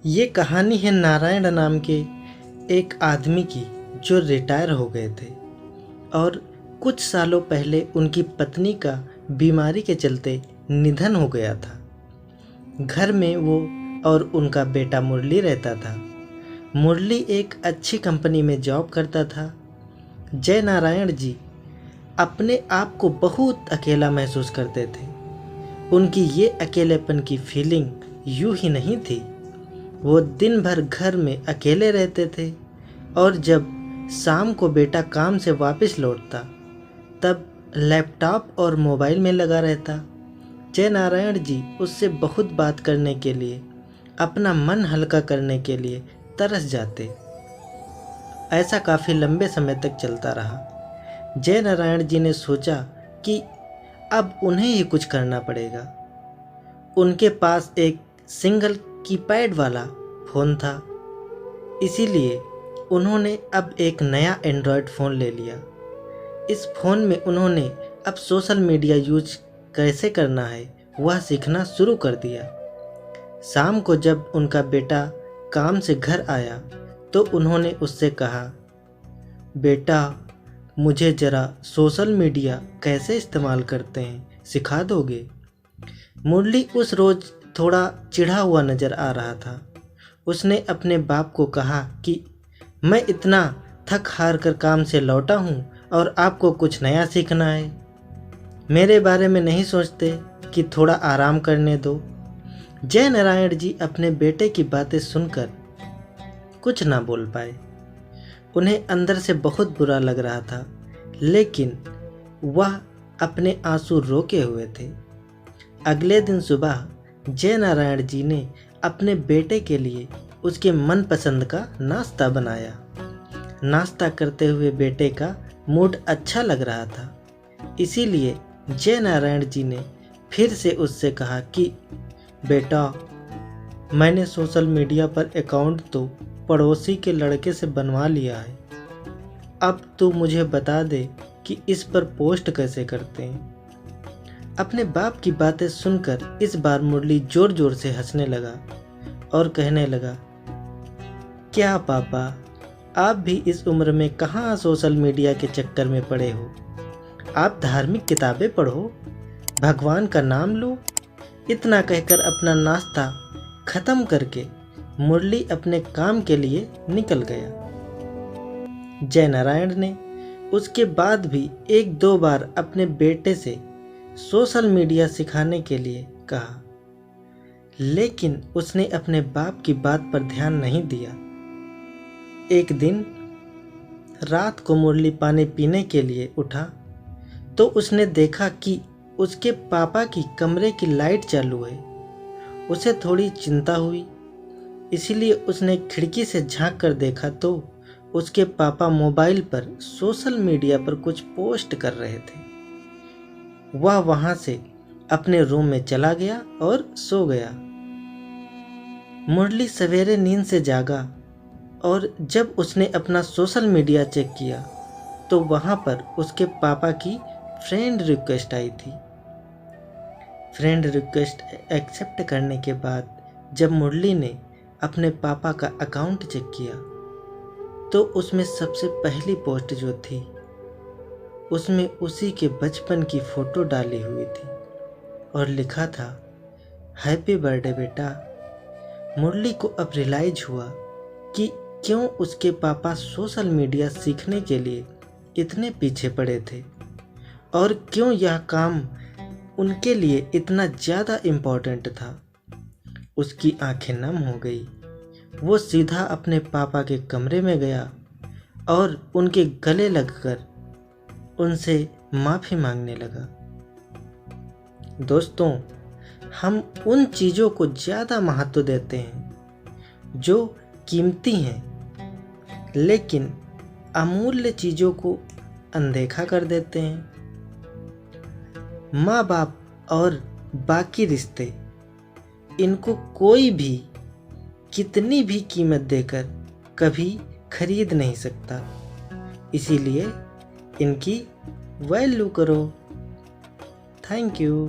ये कहानी है नारायण नाम के एक आदमी की जो रिटायर हो गए थे और कुछ सालों पहले उनकी पत्नी का बीमारी के चलते निधन हो गया था। घर में वो और उनका बेटा मुरली रहता था। मुरली एक अच्छी कंपनी में जॉब करता था। जय नारायण जी अपने आप को बहुत अकेला महसूस करते थे। उनकी ये अकेलेपन की फीलिंग यूं ही नहीं थी। वो दिन भर घर में अकेले रहते थे और जब शाम को बेटा काम से वापस लौटता तब लैपटॉप और मोबाइल में लगा रहता। जय नारायण जी उससे बहुत बात करने के लिए, अपना मन हल्का करने के लिए तरस जाते। ऐसा काफ़ी लंबे समय तक चलता रहा। जय नारायण जी ने सोचा कि अब उन्हें ही कुछ करना पड़ेगा। उनके पास एक सिंगल कीपैड वाला फ़ोन था, इसीलिए उन्होंने अब एक नया एंड्रॉयड फ़ोन ले लिया। इस फ़ोन में उन्होंने अब सोशल मीडिया यूज कैसे करना है वह सीखना शुरू कर दिया। शाम को जब उनका बेटा काम से घर आया तो उन्होंने उससे कहा, बेटा मुझे ज़रा सोशल मीडिया कैसे इस्तेमाल करते हैं सिखा दोगे? मुरली उस रोज़ थोड़ा चिढ़ा हुआ नज़र आ रहा था। उसने अपने बाप को कहा कि मैं इतना थक हार कर काम से लौटा हूँ और आपको कुछ नया सीखना है। मेरे बारे में नहीं सोचते कि थोड़ा आराम करने दो। जय नारायण जी अपने बेटे की बातें सुनकर कुछ ना बोल पाए। उन्हें अंदर से बहुत बुरा लग रहा था, लेकिन वह अपने आंसू रोके हुए थे। अगले दिन सुबह जय नारायण जी ने अपने बेटे के लिए उसके मनपसंद का नाश्ता बनाया। नाश्ता करते हुए बेटे का मूड अच्छा लग रहा था, इसीलिए जय नारायण जी ने फिर से उससे कहा कि बेटा मैंने सोशल मीडिया पर अकाउंट तो पड़ोसी के लड़के से बनवा लिया है। अब तू मुझे बता दे कि इस पर पोस्ट कैसे करते हैं। अपने बाप की बातें सुनकर इस बार मुरली जोर जोर से हंसने लगा और कहने लगा, क्या पापा आप भी इस उम्र में कहाँ सोशल मीडिया के चक्कर में पड़े हो? आप धार्मिक किताबें पढ़ो, भगवान का नाम लो। इतना कहकर अपना नाश्ता खत्म करके मुरली अपने काम के लिए निकल गया। जय नारायण ने उसके बाद भी एक दो बार अपने बेटे से सोशल मीडिया सिखाने के लिए कहा, लेकिन उसने अपने बाप की बात पर ध्यान नहीं दिया। एक दिन रात को मुरली पानी पीने के लिए उठा तो उसने देखा कि उसके पापा की कमरे की लाइट चालू है। उसे थोड़ी चिंता हुई, इसलिए उसने खिड़की से झांक कर देखा तो उसके पापा मोबाइल पर सोशल मीडिया पर कुछ पोस्ट कर रहे थे। वह वहां से अपने रूम में चला गया और सो गया। मुरली सवेरे नींद से जागा और जब उसने अपना सोशल मीडिया चेक किया तो वहां पर उसके पापा की फ्रेंड रिक्वेस्ट आई थी। फ्रेंड रिक्वेस्ट एक्सेप्ट करने के बाद जब मुरली ने अपने पापा का अकाउंट चेक किया तो उसमें सबसे पहली पोस्ट जो थी उसमें उसी के बचपन की फ़ोटो डाली हुई थी और लिखा था, हैप्पी बर्थडे बेटा। मुरली को अब रियलाइज हुआ कि क्यों उसके पापा सोशल मीडिया सीखने के लिए इतने पीछे पड़े थे और क्यों यह काम उनके लिए इतना ज़्यादा इम्पोर्टेंट था। उसकी आंखें नम हो गई। वो सीधा अपने पापा के कमरे में गया और उनके गले लगकर उनसे माफ़ी मांगने लगा। दोस्तों, हम उन चीज़ों को ज़्यादा महत्व देते हैं जो कीमती हैं, लेकिन अमूल्य चीज़ों को अनदेखा कर देते हैं। माँ बाप और बाकी रिश्ते, इनको कोई भी कितनी भी कीमत देकर कभी खरीद नहीं सकता, इसीलिए इनकी वैल्यू करो। Thank you.